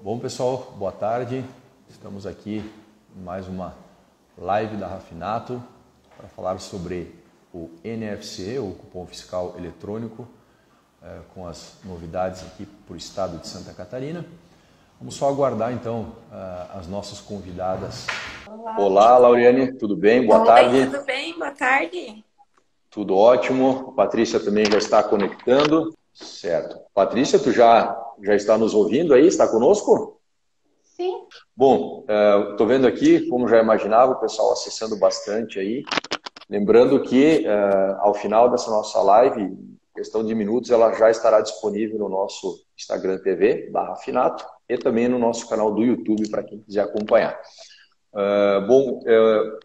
Bom, pessoal, boa tarde. Estamos aqui em mais uma live da Rafinato para falar sobre o NFC, o cupom fiscal eletrônico, com as novidades aqui para o estado de Santa Catarina. Vamos só aguardar então as nossas convidadas. Olá, Lauriane, tudo bem? Boa tarde. Tudo bem? Boa tarde. Tudo ótimo. A Patrícia também já está conectando. Certo. Patrícia, tu já está nos ouvindo aí? Está conosco? Sim. Bom, estou vendo aqui, como já imaginava, o pessoal acessando bastante aí. Lembrando que ao final dessa nossa live, questão de minutos, ela já estará disponível no nosso Instagram TV, da Rafinato, e também no nosso canal do YouTube, para quem quiser acompanhar.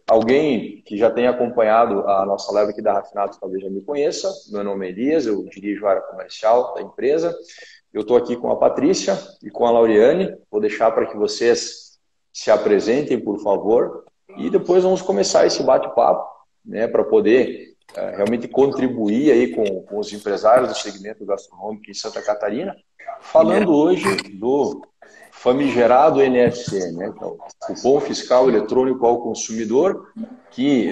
Alguém que já tenha acompanhado a nossa live aqui da Rafinato talvez já me conheça. Meu nome é Elias, eu dirijo a área comercial da empresa. Eu estou aqui com a Patrícia e com a Lauriane. Vou deixar para que vocês se apresentem, por favor, e depois vamos começar esse bate-papo, né, para poder realmente contribuir aí com os empresários do segmento gastronômico em Santa Catarina, falando hoje do famigerado NFC, né, que é o cupom fiscal eletrônico ao consumidor, que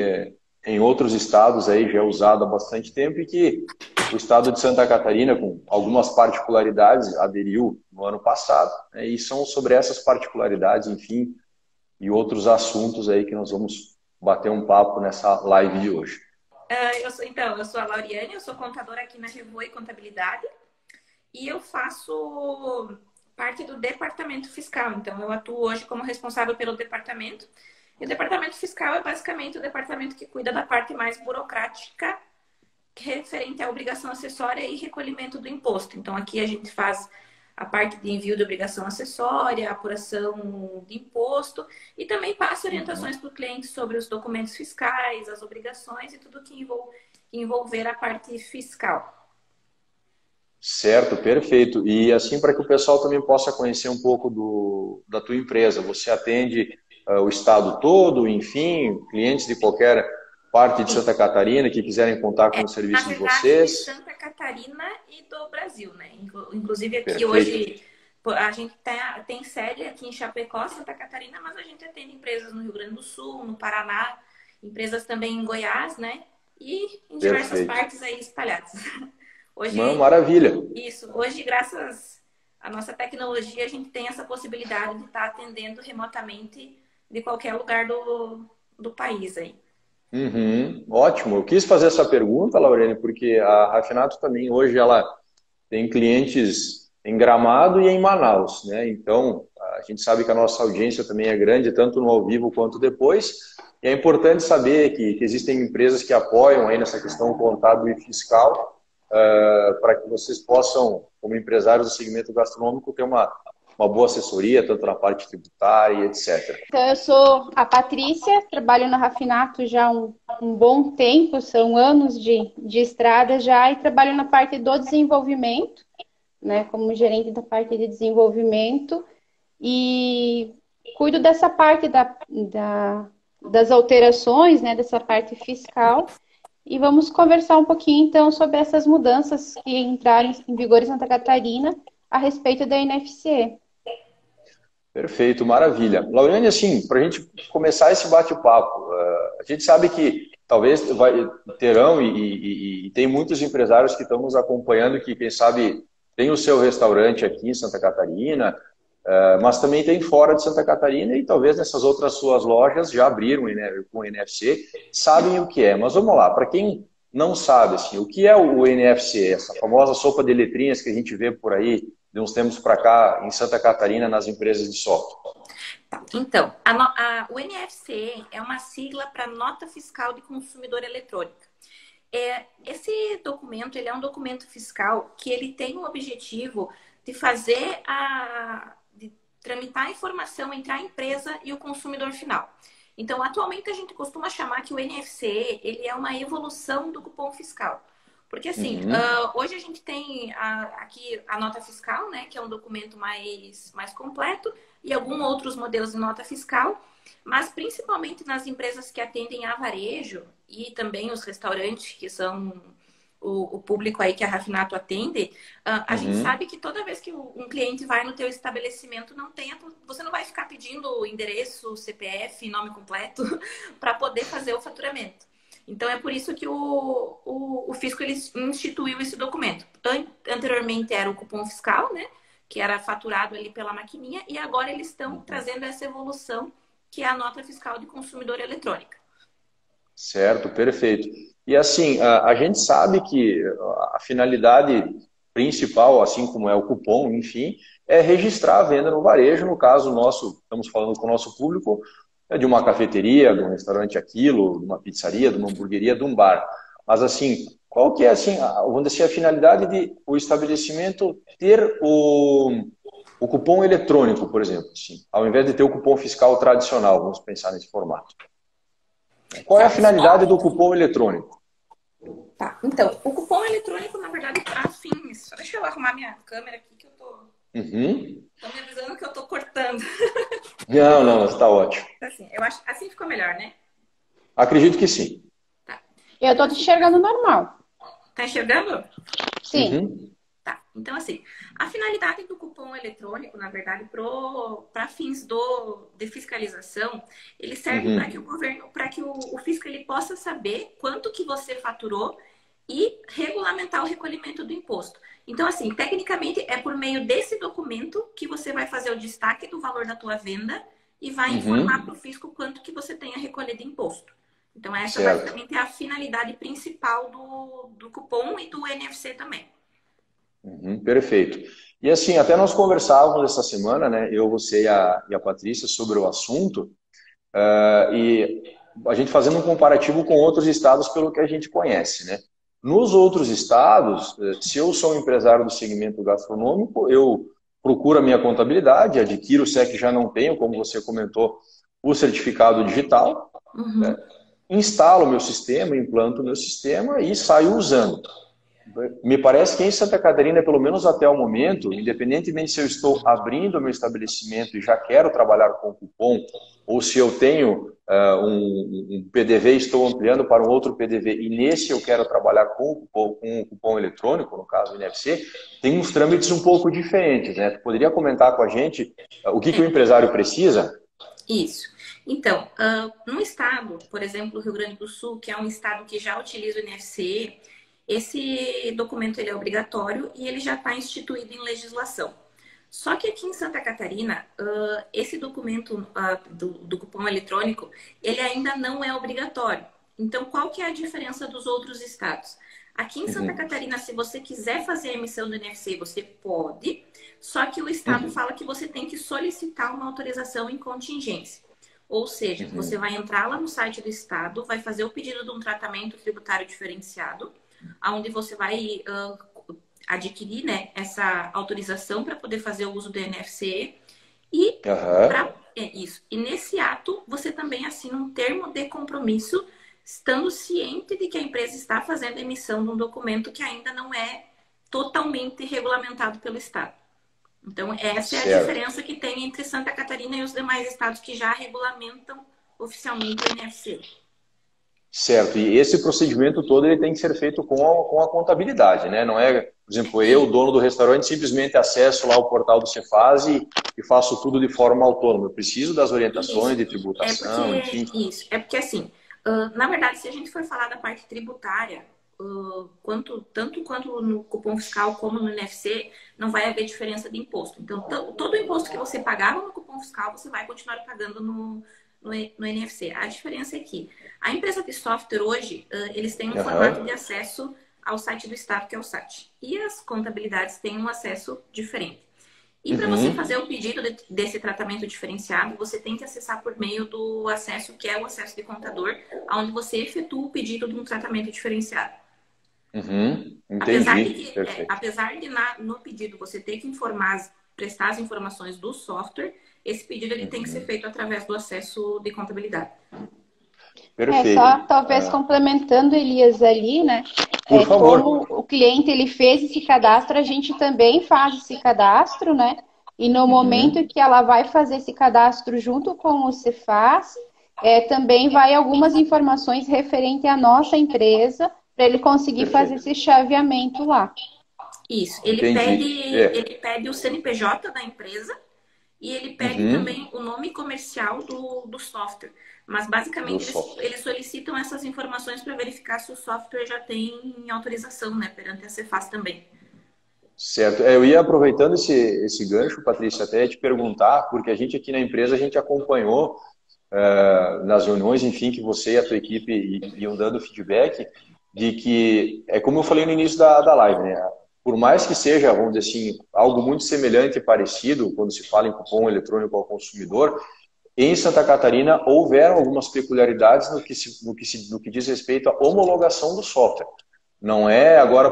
em outros estados aí já é usado há bastante tempo e que o estado de Santa Catarina, com algumas particularidades, aderiu no ano passado, né, e são sobre essas particularidades, enfim, e outros assuntos aí que nós vamos bater um papo nessa live de hoje. Eu sou a Lauriane, eu sou contadora aqui na Revoe Contabilidade e eu faço parte do departamento fiscal. Então, eu atuo hoje como responsável pelo departamento. E o departamento fiscal é basicamente o departamento que cuida da parte mais burocrática referente à obrigação acessória e recolhimento do imposto. Então, aqui a gente faz a parte de envio de obrigação acessória, apuração de imposto e também passa orientações para o cliente sobre os documentos fiscais, as obrigações e tudo que envolver a parte fiscal. Certo, perfeito. E assim, para que o pessoal também possa conhecer um pouco da tua empresa, você atende o estado todo, enfim, clientes de qualquer parte de Santa Catarina que quiserem contar com o Na serviço de verdade, de vocês? Santa Catarina e do Brasil, né? Inclusive aqui Perfeito. hoje a gente tem sede aqui em Chapecó, Santa Catarina, mas a gente atende empresas no Rio Grande do Sul, no Paraná, empresas também em Goiás, né? E em diversas Perfeito. partes aí espalhadas. Não, Hoje, maravilha. hoje, graças à nossa tecnologia, a gente tem essa possibilidade de estar atendendo remotamente de qualquer lugar do país aí. Uhum, ótimo. Eu quis fazer essa pergunta, Laurene, porque a Rafinato também hoje ela tem clientes em Gramado e em Manaus, né? Então, a gente sabe que a nossa audiência também é grande, tanto no ao vivo quanto depois. E é importante saber que existem empresas que apoiam aí nessa questão contábil e fiscal, para que vocês possam, como empresários do segmento gastronômico, ter uma boa assessoria, tanto na parte tributária e etc. Então, eu sou a Patrícia, trabalho na Rafinato já há um bom tempo, são anos de estrada já, e trabalho na parte do desenvolvimento, né, como gerente da parte de desenvolvimento, e cuido dessa parte das alterações, né, dessa parte fiscal, e vamos conversar um pouquinho, então, sobre essas mudanças que entraram em vigor em Santa Catarina a respeito da NFC. Perfeito, maravilha. Lauriane, assim, para a gente começar esse bate-papo, a gente sabe que talvez terão e tem muitos empresários que estão nos acompanhando que, quem sabe, tem o seu restaurante aqui em Santa Catarina, mas também tem fora de Santa Catarina e talvez nessas outras suas lojas já abriram com NFC, sabem o que é. Mas vamos lá, para quem não sabe, assim, o que é o NFC, essa famosa sopa de letrinhas que a gente vê por aí de uns tempos para cá em Santa Catarina nas empresas de software? Tá. Então, o NFC é uma sigla para Nota Fiscal de Consumidor Eletrônica. Esse documento, ele é um documento fiscal que ele tem o objetivo de de tramitar a informação entre a empresa e o consumidor final. Então, atualmente a gente costuma chamar que o NFC, ele é uma evolução do cupom fiscal. Porque assim, hoje a gente tem aqui a nota fiscal, né, que é um documento mais completo, e alguns outros modelos de nota fiscal, mas principalmente nas empresas que atendem a varejo e também os restaurantes, que são o público aí que a Rafinato atende, a gente sabe que toda vez que um cliente vai no teu estabelecimento, você não vai ficar pedindo endereço, CPF, nome completo, para poder fazer o faturamento. Então, é por isso que o fisco ele instituiu esse documento. Anteriormente era o cupom fiscal, né? Que era faturado ali pela maquininha, e agora eles estão trazendo essa evolução, que é a nota fiscal de consumidor eletrônica. Certo, perfeito. E assim, a gente sabe que a finalidade principal, assim como é o cupom, enfim, é registrar a venda no varejo. No caso nosso, estamos falando com o nosso público, de uma cafeteria, de um restaurante aquilo, de uma pizzaria, de uma hamburgueria, de um bar. Mas assim, qual que é assim, vamos dizer, a finalidade de o estabelecimento ter o cupom eletrônico, por exemplo, assim, ao invés de ter o cupom fiscal tradicional, vamos pensar nesse formato. Qual é a finalidade do cupom eletrônico? Tá, então, o cupom eletrônico, na verdade, para fins. Deixa eu arrumar minha câmera aqui que eu tô. Tô me avisando que eu tô cortando. Não, está ótimo. Assim, eu acho assim ficou melhor, né? Acredito que sim. Tá. Eu tô te enxergando normal. Tá enxergando? Sim. Tá. Então, assim, a finalidade do cupom eletrônico, na verdade, para fins de fiscalização, ele serve para que o governo, para que o fisco ele possa saber quanto que você faturou e regulamentar o recolhimento do imposto. Então, assim, tecnicamente é por meio desse documento que você vai fazer o destaque do valor da tua venda e vai informar para o fisco quanto que você tem a recolher de imposto. Então, essa basicamente é a finalidade principal do cupom e do NFC também. Perfeito. E assim, até nós conversávamos essa semana, né, eu, você e a Patrícia, sobre o assunto, e a gente fazendo um comparativo com outros estados pelo que a gente conhece, né? Nos outros estados, se eu sou um empresário do segmento gastronômico, eu procuro a minha contabilidade, adquiro, se é que já não tenho, como você comentou, o certificado digital, né? Instalo o meu sistema, implanto o meu sistema e saio usando. Me parece que em Santa Catarina, pelo menos até o momento, independentemente se eu estou abrindo o meu estabelecimento e já quero trabalhar com cupom, ou se eu tenho um PDV e estou ampliando para um outro PDV e nesse eu quero trabalhar com um cupom eletrônico, no caso o NFC, tem uns trâmites um pouco diferentes, né? Tu poderia comentar com a gente o que o empresário precisa? Isso. Então, no estado, por exemplo, o Rio Grande do Sul, que é um estado que já utiliza o NFC, esse documento ele é obrigatório e ele já está instituído em legislação. Só que aqui em Santa Catarina, esse documento do cupom eletrônico, ele ainda não é obrigatório. Então, qual que é a diferença dos outros estados? Aqui em Santa Catarina, se você quiser fazer a emissão do NFC, você pode, só que o estado fala que você tem que solicitar uma autorização em contingência. Ou seja, você vai entrar lá no site do estado, vai fazer o pedido de um tratamento tributário diferenciado, onde você vai adquirir, né, essa autorização para poder fazer o uso do NFC. E, e nesse ato, você também assina um termo de compromisso, estando ciente de que a empresa está fazendo a emissão de um documento que ainda não é totalmente regulamentado pelo Estado. Então, essa é a diferença que tem entre Santa Catarina e os demais estados que já regulamentam oficialmente o NFC. Certo, e esse procedimento todo ele tem que ser feito com a contabilidade, né? Não é, por exemplo, eu, dono do restaurante, simplesmente acesso lá o portal do Cefaz e faço tudo de forma autônoma. Eu preciso das orientações de tributação, enfim. Isso, é porque assim, na verdade, se a gente for falar da parte tributária, tanto quanto no cupom fiscal como no NFC, não vai haver diferença de imposto. Então, todo o imposto que você pagava no cupom fiscal, você vai continuar pagando no NFC. A diferença é que a empresa de software hoje, eles têm um formato de acesso ao site do Estado, que é o SAT. E as contabilidades têm um acesso diferente. E para você fazer o pedido desse tratamento diferenciado, você tem que acessar por meio do acesso, que é o acesso de contador, onde você efetua o pedido de um tratamento diferenciado. Entendi. Apesar de no pedido você ter que prestar as informações do software, esse pedido ele tem que ser feito através do acesso de contabilidade. Perfeito. Só talvez complementando, Elias, ali, né? Por favor. Como o cliente ele fez esse cadastro, a gente também faz esse cadastro, né? E no momento que ela vai fazer esse cadastro junto com o Cefaz, também vai algumas informações referente à nossa empresa para ele conseguir fazer esse chaveamento lá. Isso. Entendi. Ele pede o CNPJ da empresa e ele pede também o nome comercial do software. Mas, basicamente, eles solicitam essas informações para verificar se o software já tem autorização, né, perante a Cefaz também. Certo. Eu ia aproveitando esse gancho, Patrícia, até te perguntar, porque a gente aqui na empresa, a gente acompanhou nas reuniões, enfim, que você e a tua equipe iam dando feedback, de que, é como eu falei no início da live, né? Por mais que seja, vamos dizer assim, algo muito semelhante e parecido, quando se fala em cupom eletrônico ao consumidor, em Santa Catarina houveram algumas peculiaridades no que diz respeito à homologação do software. Não é agora,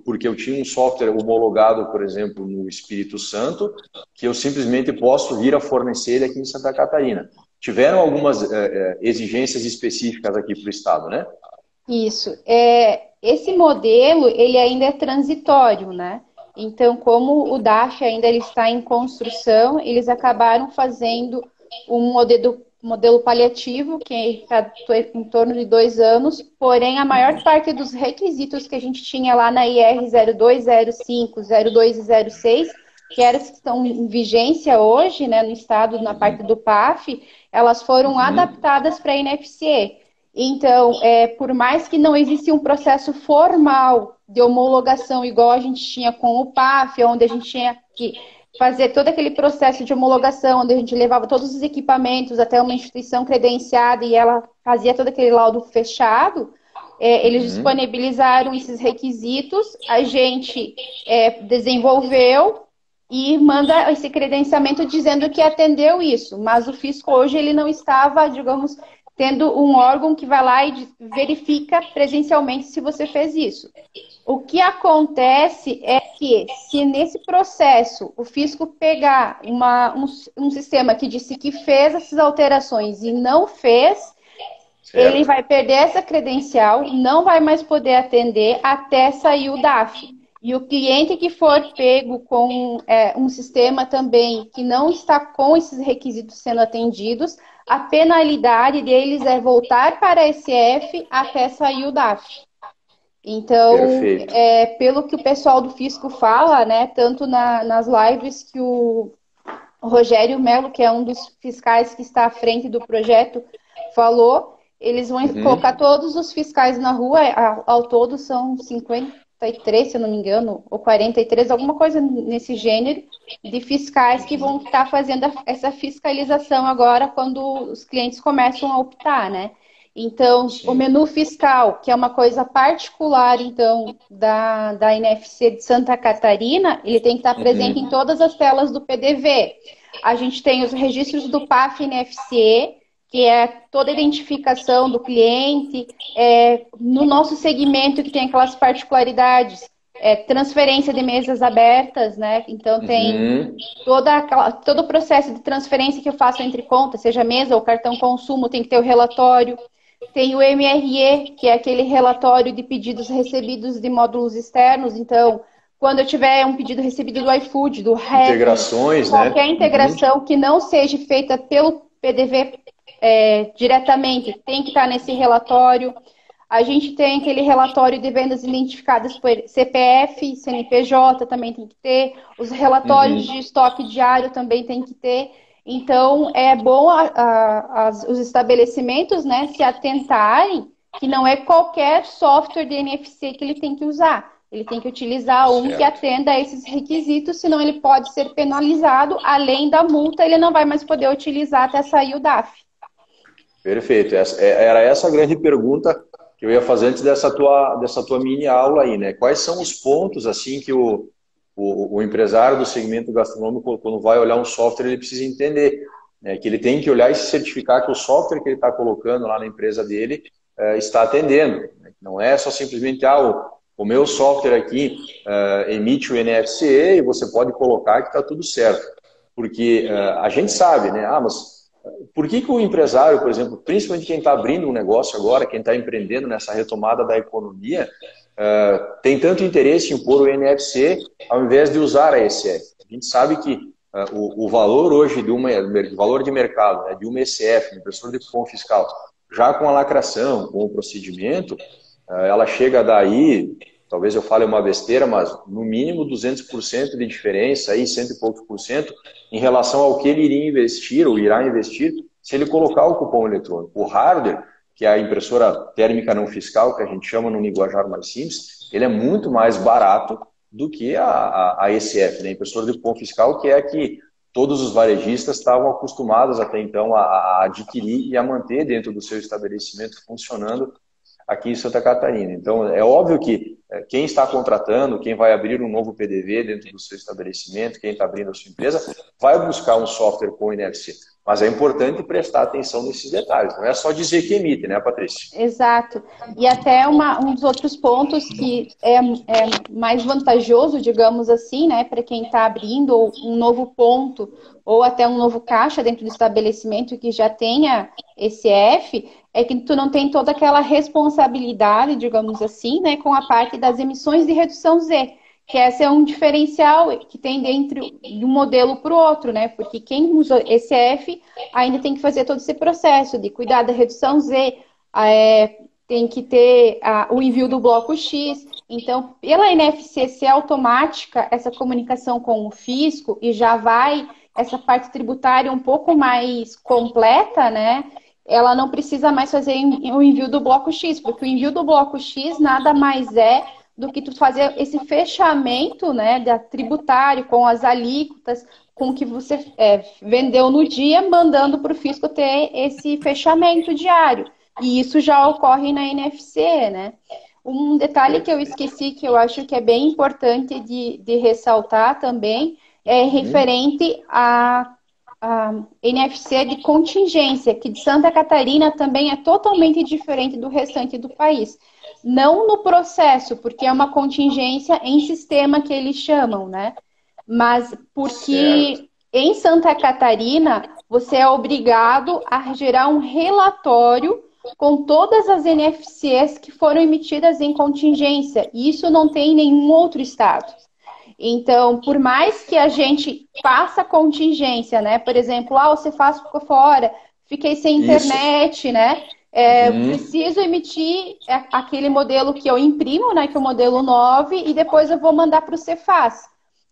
porque eu tinha um software homologado, por exemplo, no Espírito Santo, que eu simplesmente posso vir a fornecer ele aqui em Santa Catarina. Tiveram algumas exigências específicas aqui para o Estado, né? Isso. Esse modelo, ele ainda é transitório, né? Então, como o DAF ainda ele está em construção, eles acabaram fazendo um modelo paliativo, que está em torno de 2 anos, porém, a maior parte dos requisitos que a gente tinha lá na IR 0205, 02 e 06, que eram que estão em vigência hoje, né, no estado, na parte do PAF, elas foram adaptadas para a NFC. Então, por mais que não exista um processo formal de homologação igual a gente tinha com o PAF, onde a gente tinha que fazer todo aquele processo de homologação, onde a gente levava todos os equipamentos até uma instituição credenciada e ela fazia todo aquele laudo fechado, eles disponibilizaram esses requisitos, a gente desenvolveu e manda esse credenciamento dizendo que atendeu isso, mas o fisco hoje ele não estava, digamos, tendo um órgão que vai lá e verifica presencialmente se você fez isso. O que acontece é que, se nesse processo o fisco pegar um sistema que disse que fez essas alterações e não fez, ele vai perder essa credencial, não vai mais poder atender até sair o DAF. E o cliente que for pego com um sistema também que não está com esses requisitos sendo atendidos, a penalidade deles é voltar para a SF até sair o DAF. Então, pelo que o pessoal do fisco fala, né, tanto nas lives que o Rogério Melo, que é um dos fiscais que está à frente do projeto, falou, eles vão colocar todos os fiscais na rua, ao todo são 53, se eu não me engano, ou 43, alguma coisa nesse gênero, de fiscais que vão estar fazendo essa fiscalização agora quando os clientes começam a optar, né? Então, o menu fiscal, que é uma coisa particular, então, da NFC de Santa Catarina, ele tem que estar presente em todas as telas do PDV. A gente tem os registros do PAF NFC, que é toda a identificação do cliente, no nosso segmento que tem aquelas particularidades, transferência de mesas abertas, né? Então tem todo o processo de transferência que eu faço entre contas, seja mesa ou cartão consumo, tem que ter o relatório. Tem o MRE, que é aquele relatório de pedidos recebidos de módulos externos. Então, quando eu tiver um pedido recebido do iFood, do Rappi, integrações, qualquer né? integração que não seja feita pelo PDV diretamente, tem que estar nesse relatório. A gente tem aquele relatório de vendas identificadas por CPF, CNPJ também tem que ter. Os relatórios de estoque diário também tem que ter. Então, é bom os estabelecimentos, né, se atentarem que não é qualquer software de NFC que ele tem que usar. Ele tem que utilizar que atenda a esses requisitos, senão ele pode ser penalizado. Além da multa, ele não vai mais poder utilizar até sair o DAF. Perfeito. Era essa a grande pergunta que eu ia fazer antes dessa tua mini aula aí, né? Quais são os pontos, assim, que o empresário do segmento gastronômico, quando vai olhar um software, ele precisa entender, né? Que ele tem que olhar e se certificar que o software que ele está colocando lá na empresa dele está atendendo, né? Não é só simplesmente, o meu software aqui emite o NFC e você pode colocar que está tudo certo. Porque a gente sabe, né? Mas por que o empresário, por exemplo, principalmente quem está abrindo um negócio agora, quem está empreendendo nessa retomada da economia, tem tanto interesse em pôr o NFC ao invés de usar a ECF? A gente sabe que o valor hoje valor de mercado, né, de uma ECF, impressora de cupom fiscal, já com a lacração, com o procedimento, ela chega daí, talvez eu fale uma besteira, mas no mínimo 200% de diferença, aí, cento e poucos por cento, em relação ao que ele iria investir ou irá investir se ele colocar o cupom eletrônico. O hardware, que é a impressora térmica não fiscal, que a gente chama no linguajar mais simples, ele é muito mais barato do que a ECF, né? A impressora de cupom fiscal, que é a que todos os varejistas estavam acostumados até então a adquirir e a manter dentro do seu estabelecimento funcionando aqui em Santa Catarina. Então, é óbvio que quem está contratando, quem vai abrir um novo PDV dentro do seu estabelecimento, quem está abrindo a sua empresa, vai buscar um software com NFC. Mas é importante prestar atenção nesses detalhes. Não é só dizer que emite, né, Patrícia? Exato. E até um dos outros pontos que é mais vantajoso, digamos assim, né, para quem está abrindo um novo ponto ou até um novo caixa dentro do estabelecimento que já tenha esse F, é que tu não tem toda aquela responsabilidade, digamos assim, né, com a parte das emissões de redução Z. Que esse é um diferencial que tem dentro de um modelo para o outro, né? Porque quem usa esse F ainda tem que fazer todo esse processo de cuidar da redução Z, tem que ter o envio do bloco X. Então, pela NFC ser automática, essa comunicação com o fisco, e já vai essa parte tributária um pouco mais completa, né? Ela não precisa mais fazer o envio do bloco X, porque o envio do bloco X nada mais é do que tu fazer esse fechamento, né, da tributário com as alíquotas, com o que você vendeu no dia, mandando para o fisco ter esse fechamento diário. E isso já ocorre na NFC, né? Um detalhe que eu esqueci, que eu acho que é bem importante de ressaltar também, é referente a NFC de contingência, que de Santa Catarina também é totalmente diferente do restante do país. Não no processo, porque é uma contingência em sistema que eles chamam, né? Mas porque em Santa Catarina você é obrigado a gerar um relatório com todas as NFCs que foram emitidas em contingência. E isso não tem em nenhum outro estado. Então, por mais que a gente faça contingência, né? Por exemplo, você faz por fora, fiquei sem internet, né? Preciso emitir aquele modelo que eu imprimo, né? Que é o modelo 9, e depois eu vou mandar para o Cefaz.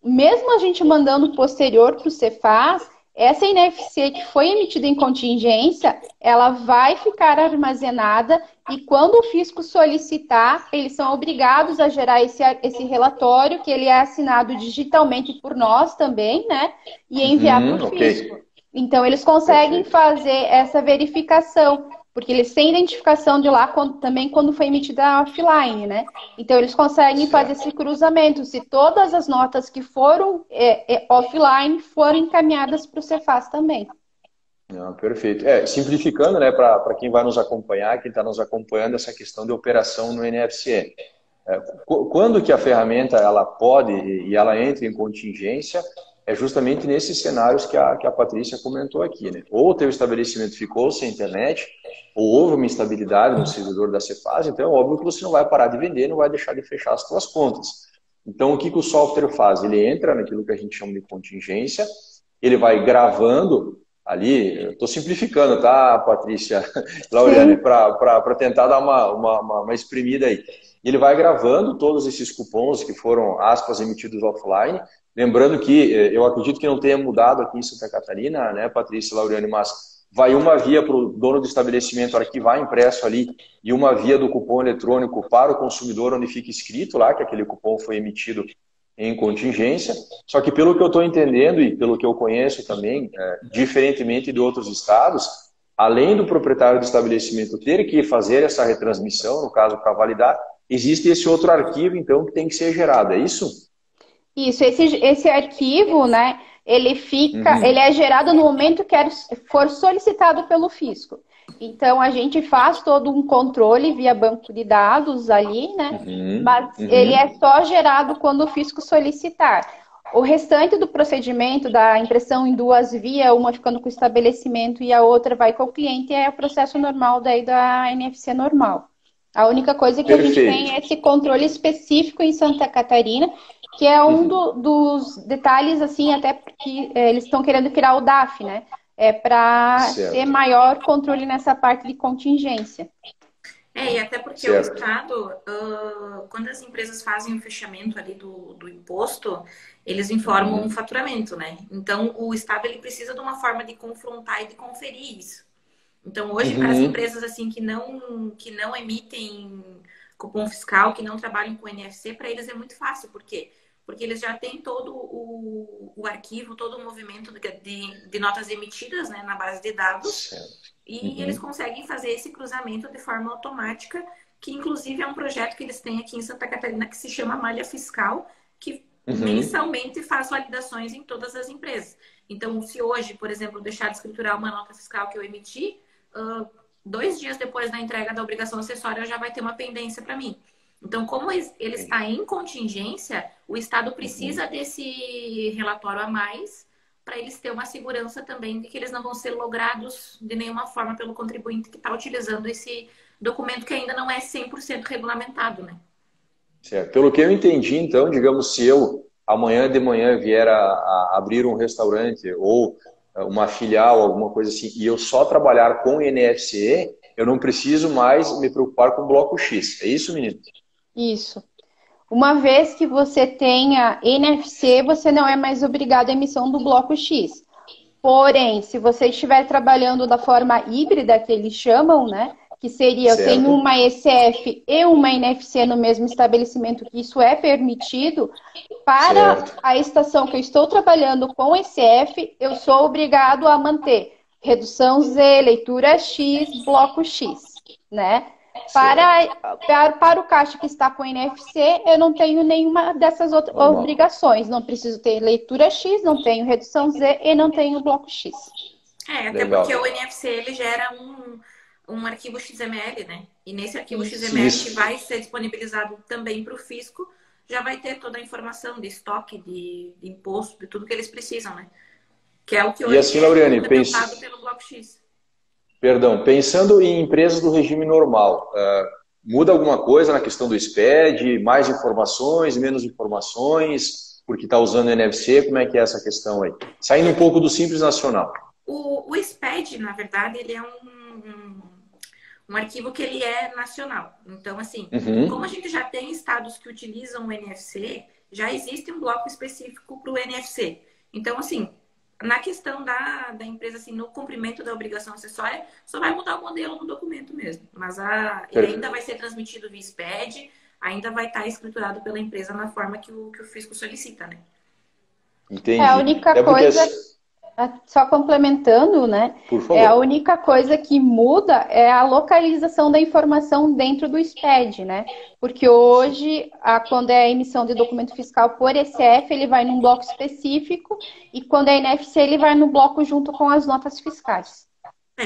Mesmo a gente mandando posterior para o Cefaz, essa NFC que foi emitida em contingência, ela vai ficar armazenada e quando o fisco solicitar, eles são obrigados a gerar esse relatório, que ele é assinado digitalmente por nós também, né? E enviar para o fisco. Então, eles conseguem fazer essa verificação, porque eles têm identificação de lá também quando foi emitida offline, né? Então, eles conseguem fazer esse cruzamento, se todas as notas que foram offline foram encaminhadas para o Cefaz também. Perfeito. Simplificando, né, para quem vai nos acompanhar, quem está nos acompanhando, essa questão de operação no NFC. Quando que a ferramenta ela pode e ela entra em contingência, é justamente nesses cenários que a Patrícia comentou aqui, né? Ou o teu estabelecimento ficou sem internet, ou houve uma instabilidade no servidor da Cefaz, então é óbvio que você não vai parar de vender, não vai deixar de fechar as suas contas. Então, o que o software faz? Ele entra naquilo que a gente chama de contingência, ele vai gravando ali, eu estou simplificando, tá, Patrícia, Lauriane, para tentar dar uma espremida aí. Ele vai gravando todos esses cupons que foram, aspas, emitidos offline. Lembrando que eu acredito que não tenha mudado aqui em Santa Catarina, né, Patrícia, Lauriane, mas vai uma via para o dono do estabelecimento arquivar impresso ali e uma via do cupom eletrônico para o consumidor, onde fica escrito lá que aquele cupom foi emitido em contingência. Só que pelo que eu estou entendendo e pelo que eu conheço também, diferentemente de outros estados, além do proprietário do estabelecimento ter que fazer essa retransmissão, no caso para validar, existe esse outro arquivo, então, que tem que ser gerado, é isso? Isso, esse arquivo, né, ele é gerado no momento que for solicitado pelo fisco. Então, a gente faz todo um controle via banco de dados ali, né? Mas ele é só gerado quando o fisco solicitar. O restante do procedimento da impressão em duas vias, uma ficando com o estabelecimento e a outra vai com o cliente, é o processo normal daí da NFC normal. A única coisa que a gente tem é esse controle específico em Santa Catarina, que é um dos detalhes, assim, até porque eles estão querendo criar o DAF, né? Para ter maior controle nessa parte de contingência. E até porque o Certo. Estado, quando as empresas fazem o fechamento ali do imposto, eles informam o Uhum. faturamento, né? Então, o Estado ele precisa de uma forma de confrontar e de conferir isso. Então, hoje, para as Uhum. empresas assim que não emitem cupom fiscal, que não trabalham com NFC, para eles é muito fácil. Por quê? Porque eles já têm todo o arquivo, todo o movimento de notas emitidas, né, na base de dados, Certo. e eles Uhum. conseguem fazer esse cruzamento de forma automática, que inclusive é um projeto que eles têm aqui em Santa Catarina que se chama Malha Fiscal, que Uhum. mensalmente faz validações em todas as empresas. Então, se hoje, por exemplo, deixar de escriturar uma nota fiscal que eu emiti, 2 dias depois da entrega da obrigação acessória já vai ter uma pendência para mim. Então, como ele Entendi. está em contingência, o Estado Uhum. precisa desse relatório a mais para eles terem uma segurança também de que eles não vão ser logrados de nenhuma forma pelo contribuinte que está utilizando esse documento que ainda não é 100% regulamentado, né? Certo. Pelo que eu entendi, então, digamos, se eu amanhã de manhã vier a abrir um restaurante ou uma filial, alguma coisa assim, e eu só trabalhar com NFC, eu não preciso mais me preocupar com o bloco X. É isso, menino? Isso. Uma vez que você tenha NFC, você não é mais obrigado à emissão do bloco X. Porém, se você estiver trabalhando da forma híbrida, que eles chamam, né? Que seria, eu tenho Certo. uma ECF e uma NFC no mesmo estabelecimento, que isso é permitido, para Certo. a estação que eu estou trabalhando com ECF, eu sou obrigado a manter redução Z, leitura X, bloco X, né? Certo. Para o caixa que está com NFC, eu não tenho nenhuma dessas outras Normal. obrigações. Não preciso ter leitura X, não tenho redução Z e não tenho bloco X. Até porque Legal. o NFC ele gera um arquivo XML, né? E nesse arquivo Isso. XML que Isso. vai ser disponibilizado também para o fisco, já vai ter toda a informação de estoque, de imposto, de tudo que eles precisam, né? Que é o que E hoje assim, é Lauriane, complementado pelo Bloco X. perdão, pensando em empresas do regime normal, muda alguma coisa na questão do SPED? Mais informações, menos informações, porque está usando o NFC? Como é que é essa questão aí? Saindo um pouco do Simples Nacional. O SPED, na verdade, ele é um arquivo que ele é nacional. Então, assim, como a Uhum. gente já tem estados que utilizam o NFC, já existe um bloco específico para o NFC. Então, assim, na questão da empresa, assim, no cumprimento da obrigação acessória, só vai mudar o modelo do documento mesmo. Mas ele ainda vai ser transmitido via SPED, ainda vai estar escriturado pela empresa na forma que o fisco solicita, né? É a Entendi. única É porque, coisa, só complementando, né? por É a favor. única coisa que muda é a localização da informação dentro do SPED, né? Porque hoje, quando é a emissão de documento fiscal por ECF, ele vai num bloco específico e quando é NFC, ele vai no bloco junto com as notas fiscais.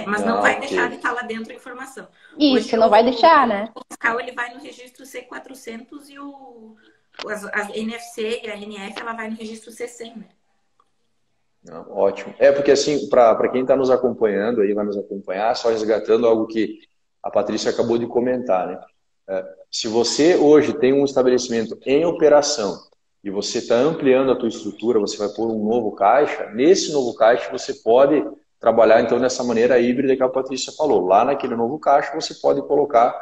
Mas não Ah, vai ok. deixar de estar lá dentro a informação. Isso, Hoje não vai deixar, o né? cupom fiscal ele vai no registro C400 e as NFC e a NF ela vai no registro C100, né? Não, ótimo. É porque assim, para quem está nos acompanhando aí, vai nos acompanhar, só resgatando algo que a Patrícia acabou de comentar, né? Se você hoje tem um estabelecimento em operação e você está ampliando a tua estrutura, você vai pôr um novo caixa, nesse novo caixa você pode trabalhar então dessa maneira híbrida que a Patrícia falou. Lá naquele novo caixa você pode colocar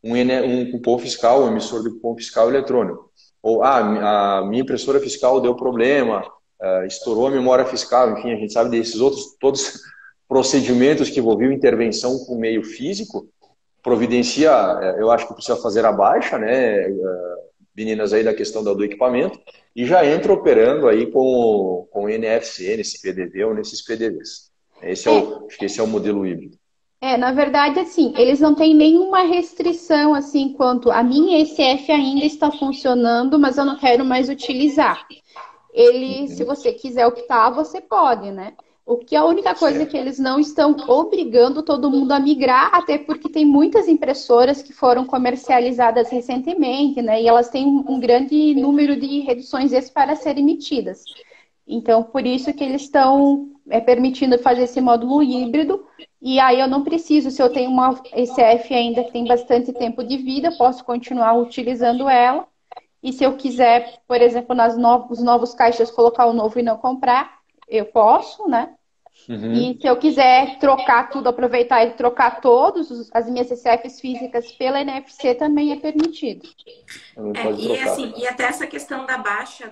um cupom fiscal, um emissor de cupom fiscal eletrônico. Ou a minha impressora fiscal deu problema, estourou a memória fiscal, enfim, a gente sabe desses outros todos procedimentos que envolviam intervenção com o meio físico, providencia, eu acho que precisa fazer a baixa, né, meninas aí da questão do equipamento, e já entra operando aí com NFC, nesse PDV ou nesses PDVs. É, Acho que esse é o modelo híbrido. na verdade, assim, eles não têm nenhuma restrição, assim, quanto a minha ECF ainda está funcionando, mas eu não quero mais utilizar. Se Uhum. você quiser optar, você pode, né? O que a única coisa é que Certo. eles não estão obrigando todo mundo a migrar, até porque tem muitas impressoras que foram comercializadas recentemente, né? E elas têm um grande número de reduções para serem emitidas. Então, por isso que eles estão permitindo fazer esse módulo híbrido. E aí eu não preciso, se eu tenho uma ECF ainda que tem bastante tempo de vida, posso continuar utilizando ela. E se eu quiser, por exemplo, os novos caixas, colocar o novo e não comprar, eu posso, né? E se eu quiser trocar tudo, aproveitar e trocar as minhas CCFs físicas pela NFC também é permitido. E até essa questão da baixa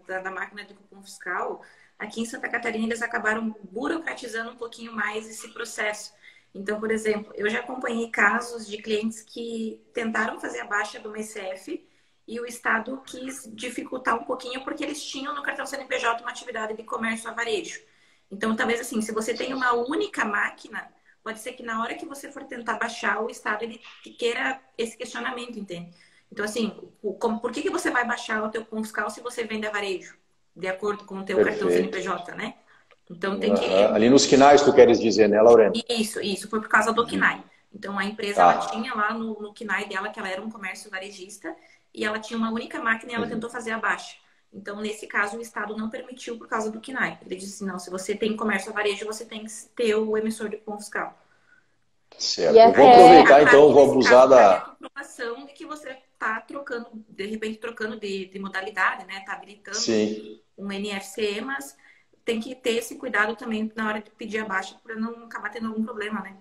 da máquina de cupom fiscal, aqui em Santa Catarina eles acabaram burocratizando um pouquinho mais esse processo. Então, por exemplo, eu já acompanhei casos de clientes que tentaram fazer a baixa do MCF e o Estado quis dificultar um pouquinho porque eles tinham no cartão CNPJ uma atividade de comércio a varejo. Então, talvez assim, se você tem uma única máquina, pode ser que na hora que você for tentar baixar, o Estado ele queira esse questionamento, entende? Então, assim, por que você vai baixar o teu cupom fiscal se você vende a varejo? De acordo com o teu cartão CNPJ, né? Então, tem que... Ali nos KNAIs, tu queres dizer, né, Lorena? Isso foi por causa do KNAI. Então, a empresa, ela tinha lá no KNAI dela que ela era um comércio varejista e ela tinha uma única máquina e ela tentou fazer a baixa. Então, nesse caso, o Estado não permitiu por causa do KNAI. Ele disse assim, não, se você tem comércio a varejo, você tem que ter o emissor de cupom fiscal. Certo. Eu vou aproveitar, então, vou abusar da comprovação de que você está trocando, de repente, trocando de modalidade, né? Está habilitando um NFC, mas tem que ter esse cuidado também na hora de pedir a baixa para não acabar tendo algum problema, né?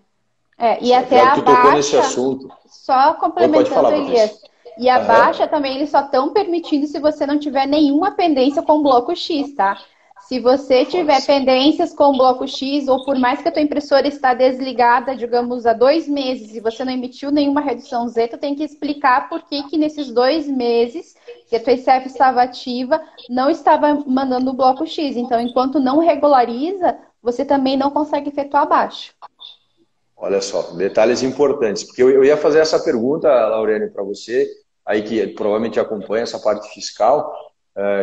E até a baixa, nesse assunto. Só complementando, Elias. E a baixa também eles só estão permitindo se você não tiver nenhuma pendência com o bloco X, tá? Se você tiver pendências com o bloco X, ou por mais que a tua impressora está desligada, digamos, há 2 meses, e você não emitiu nenhuma redução Z, tu tem que explicar por que nesses 2 meses que a tua ICF estava ativa, não estava mandando o bloco X. Então, enquanto não regulariza, você também não consegue efetuar a baixa. Olha só, detalhes importantes, porque eu ia fazer essa pergunta, Laurene, para você, aí que provavelmente acompanha essa parte fiscal,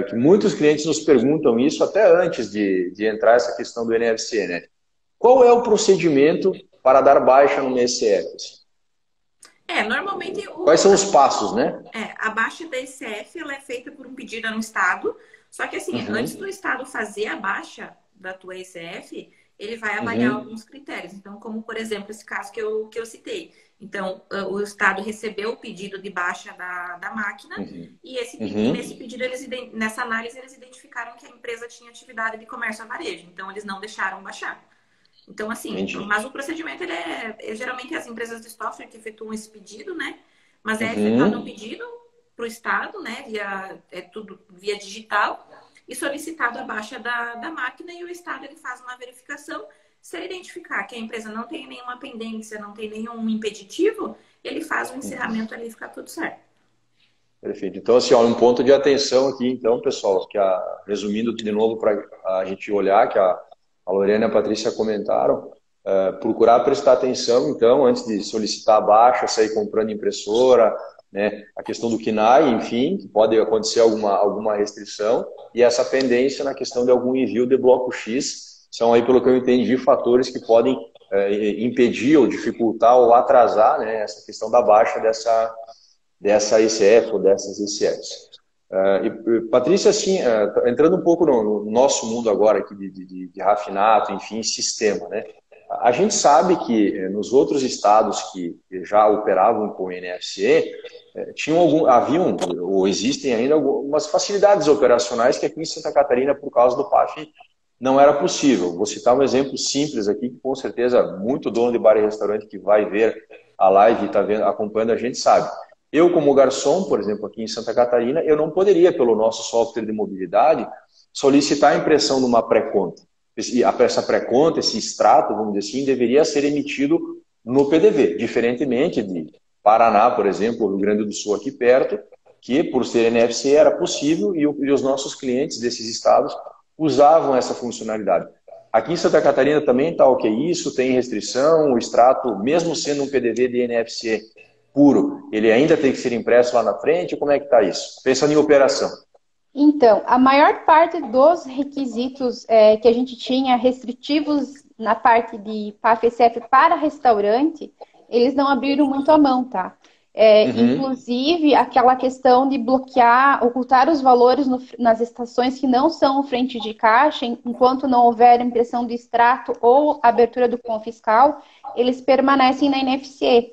que muitos clientes nos perguntam isso até antes de entrar essa questão do NFC, né? Qual é o procedimento para dar baixa no MCF? Normalmente... Quais são os passos, né? A baixa da ICF, ela é feita por um pedido no Estado, só que assim, antes do Estado fazer a baixa da tua ICF, ele vai avaliar alguns critérios. Então, como, por exemplo, esse caso que eu citei. Então, o Estado recebeu o pedido de baixa da máquina e nesse pedido, nessa análise, eles identificaram que a empresa tinha atividade de comércio a varejo. Então, eles não deixaram baixar. Então, assim, mas o procedimento, geralmente as empresas de software que efetuam esse pedido, né? Mas é efetuado um pedido para o Estado, né? Tudo via digital. E solicitado a baixa da máquina e o Estado ele faz uma verificação. Se ele identificar que a empresa não tem nenhuma pendência, não tem nenhum impeditivo, ele faz o encerramento ali e fica tudo certo. Perfeito. Então, assim, um ponto de atenção aqui, então, pessoal, resumindo de novo para a gente olhar, que a Lorena e a Patrícia comentaram, procurar prestar atenção, então, antes de solicitar a baixa, sair comprando impressora, né, a questão do KNAI, enfim, que pode acontecer alguma restrição, e essa pendência na questão de algum envio de bloco X, são aí, pelo que eu entendi, fatores que podem impedir ou dificultar ou atrasar, né, essa questão da baixa dessa ICF ou dessas ICFs. Patrícia, assim, entrando um pouco no nosso mundo agora aqui de rafinato, enfim, sistema, né? A gente sabe que nos outros estados que já operavam com NFC, haviam ou existem ainda algumas facilidades operacionais que aqui em Santa Catarina, por causa do PAF, não era possível. Vou citar um exemplo simples aqui, que com certeza muito dono de bar e restaurante que vai ver a live e está acompanhando a gente sabe. Eu, como garçom, por exemplo, aqui em Santa Catarina, eu não poderia, pelo nosso software de mobilidade, solicitar a impressão de uma pré-conta. Essa pré-conta, esse extrato, vamos dizer assim, deveria ser emitido no PDV, diferentemente de Paraná, por exemplo, Rio Grande do Sul aqui perto, que por ser NFC era possível e os nossos clientes desses estados usavam essa funcionalidade. Aqui em Santa Catarina também está ok isso, tem restrição, o extrato, mesmo sendo um PDV de NFC puro, ele ainda tem que ser impresso lá na frente, como é que está isso? Pensando em operação. Então, a maior parte dos requisitos que a gente tinha restritivos na parte de PAF-SF para restaurante, eles não abriram muito a mão, tá? Inclusive, aquela questão de bloquear, ocultar os valores nas estações que não são frente de caixa, enquanto não houver impressão do extrato ou abertura do cupom fiscal, eles permanecem na NFC.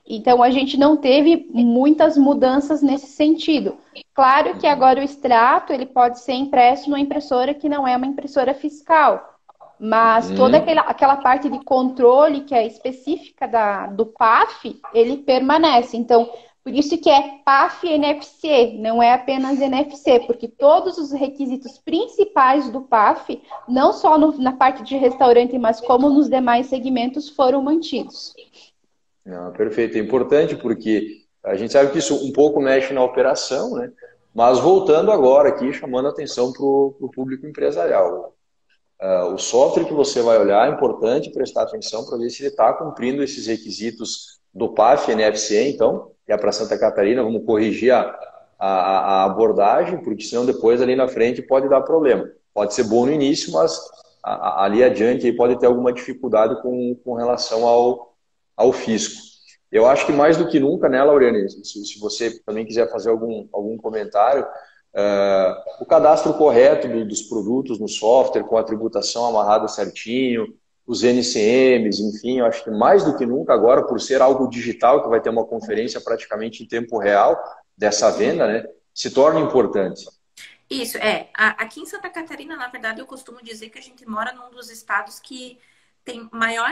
Então, a gente não teve muitas mudanças nesse sentido. Claro que agora o extrato ele pode ser impresso numa impressora que não é uma impressora fiscal. Mas toda aquela parte de controle que é específica do PAF, ele permanece. Então, por isso que é PAF e NFC, não é apenas NFC, porque todos os requisitos principais do PAF, não só na parte de restaurante, mas como nos demais segmentos, foram mantidos. Perfeito, é importante porque a gente sabe que isso um pouco mexe na operação, né? Mas voltando agora aqui, chamando a atenção para o público empresarial. O software que você vai olhar é importante prestar atenção para ver se ele está cumprindo esses requisitos do PAF NFC, então, que é para Santa Catarina, vamos corrigir a abordagem, porque senão depois ali na frente pode dar problema. Pode ser bom no início, mas ali adiante pode ter alguma dificuldade com relação ao fisco. Eu acho que mais do que nunca, né, Lauriane, se você também quiser fazer algum comentário, o cadastro correto dos produtos no software, com a tributação amarrada certinho, os NCMs, enfim, eu acho que mais do que nunca agora, por ser algo digital, que vai ter uma conferência praticamente em tempo real dessa venda, né, se torna importante. Isso, aqui em Santa Catarina, na verdade, eu costumo dizer que a gente mora num dos estados que tem maior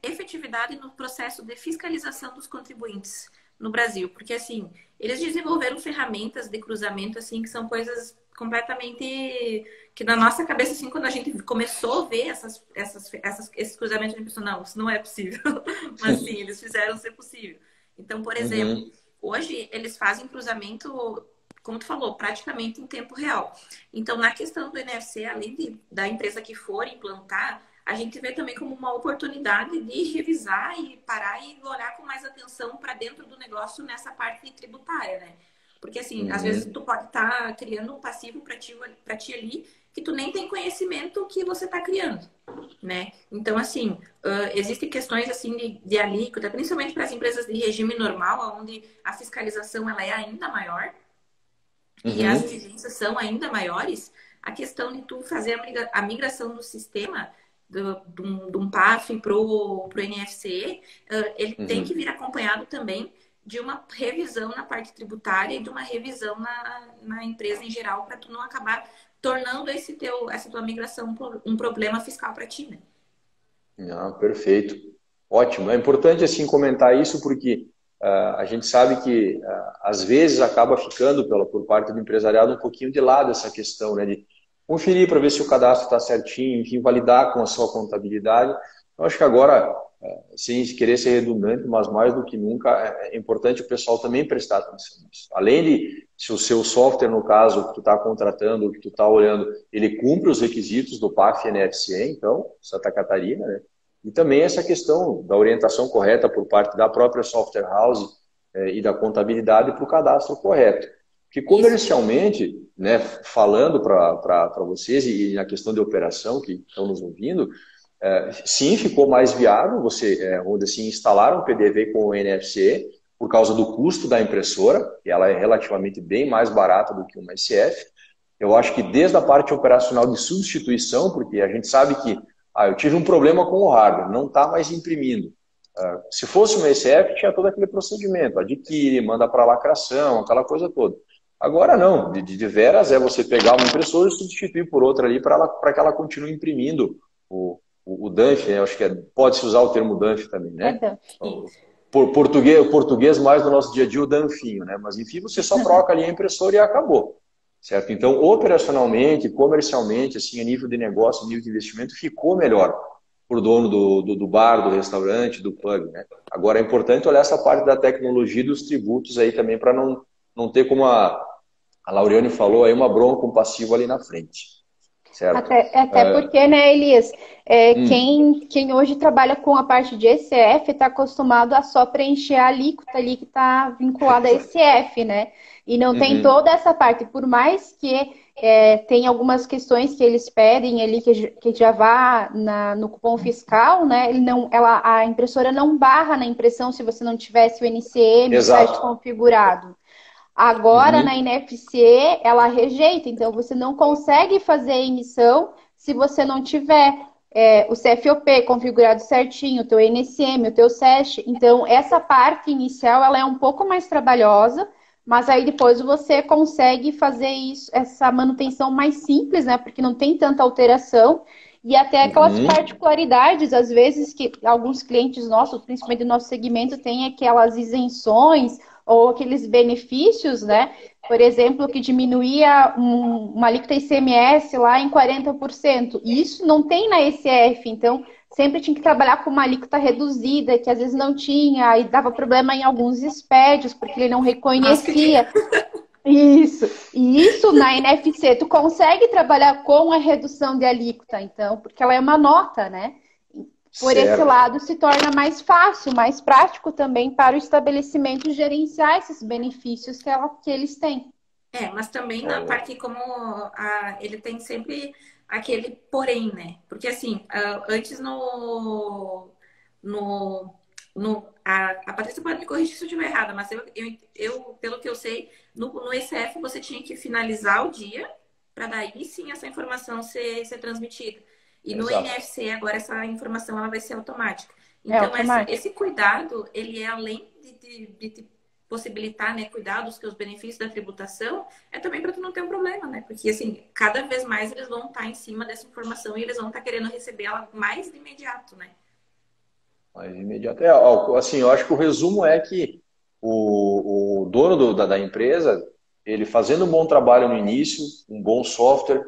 efetividade no processo de fiscalização dos contribuintes no Brasil, porque assim, eles desenvolveram ferramentas de cruzamento assim que são coisas completamente que na nossa cabeça assim, quando a gente começou a ver esses cruzamentos, a gente pensou, não, isso não é possível. Mas sim, eles fizeram ser possível. Então, por exemplo, hoje eles fazem cruzamento, como tu falou, praticamente em tempo real. Então, na questão do NFC, além da empresa que for implantar, a gente vê também como uma oportunidade de revisar e parar e olhar com mais atenção para dentro do negócio nessa parte tributária, né? Porque, assim, às vezes tu pode estar criando um passivo para ti ali que tu nem tem conhecimento que você está criando, né? Então, assim, existem questões, assim, de alíquota, principalmente para as empresas de regime normal, onde a fiscalização ela é ainda maior e as exigências são ainda maiores. A questão de tu fazer a migração do sistema de um PAF para o NFC, ele tem que vir acompanhado também de uma revisão na parte tributária e de uma revisão na empresa em geral, para tu não acabar tornando essa tua migração um problema fiscal para ti, né? Perfeito. Ótimo. É importante assim comentar isso porque a gente sabe que às vezes acaba ficando por parte do empresariado um pouquinho de lado essa questão, né, de conferir para ver se o cadastro está certinho, enfim, validar com a sua contabilidade. Eu acho que agora, sem querer ser redundante, mas mais do que nunca, é importante o pessoal também prestar atenção nisso. Além de, se o seu software, no caso, que tu está contratando, que tu está olhando, ele cumpre os requisitos do PAF NFC, então, Santa Catarina, né? E também essa questão da orientação correta por parte da própria software house e da contabilidade para o cadastro correto. Porque comercialmente, né, falando para vocês e na questão de operação que estão nos ouvindo, sim, ficou mais viável você, onde assim, instalar um PDV com o NFC por causa do custo da impressora, que ela é relativamente bem mais barata do que uma SF. Eu acho que desde a parte operacional de substituição, porque a gente sabe que eu tive um problema com o hardware, não está mais imprimindo. Se fosse uma SF, tinha todo aquele procedimento, adquire, manda para lacração, aquela coisa toda. Agora não, de veras é você pegar uma impressora e substituir por outra ali para que ela continue imprimindo o DANF, né? Eu acho que pode-se usar o termo DANF também, né? Por português mais do nosso dia a dia o DANFinho, né? Mas enfim, você só troca ali a impressora e acabou, certo? Então, operacionalmente, comercialmente, assim, a nível de negócio, a nível de investimento, ficou melhor para o dono do bar, do restaurante, do pub, né? Agora é importante olhar essa parte da tecnologia e dos tributos aí também para não ter, como a Lauriane falou, aí uma bronca, um passivo ali na frente. Certo? Até porque, né, Elias, quem hoje trabalha com a parte de ECF está acostumado a só preencher a alíquota ali que está vinculada a ECF, né? E não tem toda essa parte, por mais que tem algumas questões que eles pedem ali que já vá no cupom fiscal, né? A impressora não barra na impressão se você não tivesse o NCM configurado. Agora, na NFC, ela rejeita. Então, você não consegue fazer a emissão se você não tiver o CFOP configurado certinho, o teu NCM, o teu SESH. Então, essa parte inicial, ela é um pouco mais trabalhosa, mas aí depois você consegue fazer essa manutenção mais simples, né? Porque não tem tanta alteração. e até aquelas particularidades, às vezes, que alguns clientes nossos, principalmente do nosso segmento, têm aquelas isenções ou aqueles benefícios, né? Por exemplo, que diminuía uma alíquota ICMS lá em 40%. E isso não tem na ECF, então sempre tinha que trabalhar com uma alíquota reduzida, que às vezes não tinha, e dava problema em alguns expédios, porque ele não reconhecia. Isso. E isso na NFC, tu consegue trabalhar com a redução de alíquota, então, porque ela é uma nota, né? Por esse lado, se torna mais fácil, mais prático também para o estabelecimento gerenciar esses benefícios que eles têm. Mas também na parte como ele tem sempre aquele porém, né? Porque assim, antes a Patrícia pode me corrigir se eu estiver errada, mas eu, pelo que eu sei, no ECF você tinha que finalizar o dia para daí sim essa informação ser transmitida. E no NFC agora essa informação ela vai ser automática. Então esse cuidado, ele é além de te possibilitar, né, cuidar dos teus benefícios da tributação, é também para tu não ter um problema, né? Porque assim, cada vez mais eles vão estar em cima dessa informação e eles vão estar querendo receber ela mais de imediato, né? Mais imediato. Assim, eu acho que o resumo é que o dono da empresa, ele fazendo um bom trabalho no início, um bom software,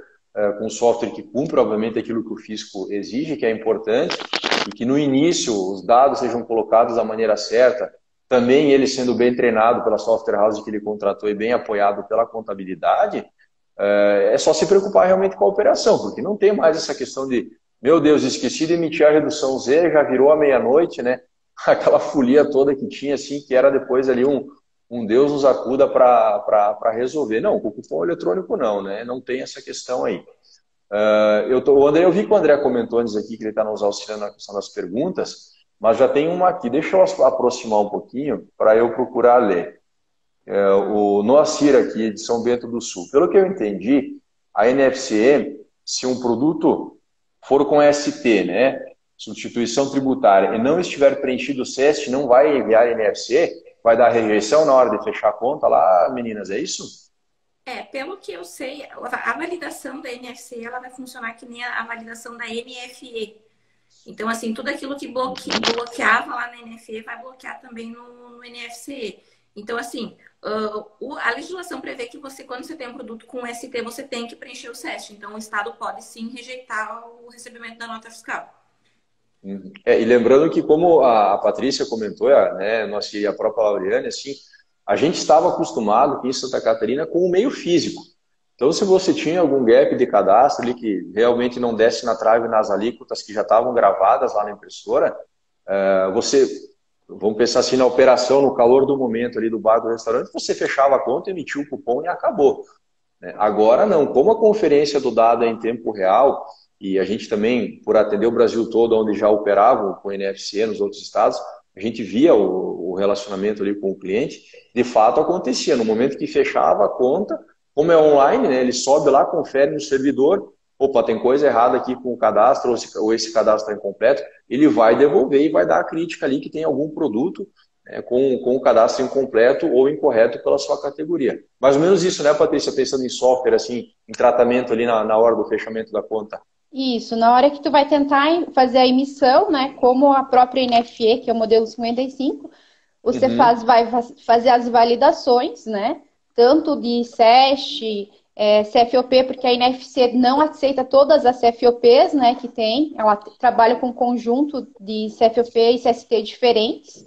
com um software que cumpre, obviamente, aquilo que o fisco exige, que é importante, e que no início os dados sejam colocados da maneira certa, também ele sendo bem treinado pela software house que ele contratou e bem apoiado pela contabilidade, é só se preocupar realmente com a operação, porque não tem mais essa questão de, meu Deus, esqueci de emitir a redução Z, já virou a meia-noite, né? Aquela folia toda que tinha, assim, que era depois ali um Deus nos acuda para resolver. Não, com o cupom eletrônico não, né? Não tem essa questão aí. Eu vi que o André comentou antes aqui que ele está nos auxiliando na questão das perguntas, mas já tem uma aqui. Deixa eu aproximar um pouquinho para eu procurar ler. O Noacir aqui, de São Bento do Sul. Pelo que eu entendi, a NFC, se um produto for com ST, né, substituição tributária, e não estiver preenchido o SEST, não vai enviar NFC, vai dar rejeição na hora de fechar a conta lá, meninas, é isso? Pelo que eu sei, a validação da NFC ela vai funcionar que nem a validação da NFE. Então, assim, tudo aquilo que bloqueava lá na NFE vai bloquear também no NFC. Então, assim, a legislação prevê que quando você tem um produto com ST, você tem que preencher o SEST. Então, o Estado pode sim rejeitar o recebimento da nota fiscal. E lembrando que, como a Patrícia comentou, né, e a própria Lauriane, assim, a gente estava acostumado aqui em Santa Catarina com o meio físico. Então, se você tinha algum gap de cadastro ali que realmente não desce na trave nas alíquotas que já estavam gravadas lá na impressora, vamos pensar assim, na operação, no calor do momento ali do bar do restaurante, você fechava a conta, emitia o cupom e acabou. Agora não, como a conferência do dado é em tempo real, e a gente também, por atender o Brasil todo, onde já operavam com NFC nos outros estados, a gente via o relacionamento ali com o cliente, de fato acontecia. No momento que fechava a conta, como é online, né, ele sobe lá, confere no servidor, opa, tem coisa errada aqui com o cadastro, ou esse cadastro está incompleto, ele vai devolver e vai dar a crítica ali que tem algum produto com o cadastro incompleto ou incorreto pela sua categoria. Mais ou menos isso, né, Patrícia, pensando em software, assim, em tratamento ali na hora do fechamento da conta. Isso, na hora que tu vai tentar fazer a emissão, né, como a própria NFE, que é o modelo 55, você vai fazer as validações, né, tanto de SEST, CFOP, porque a NFC não aceita todas as CFOPs, né, que tem, ela trabalha com um conjunto de CFOP e CST diferentes,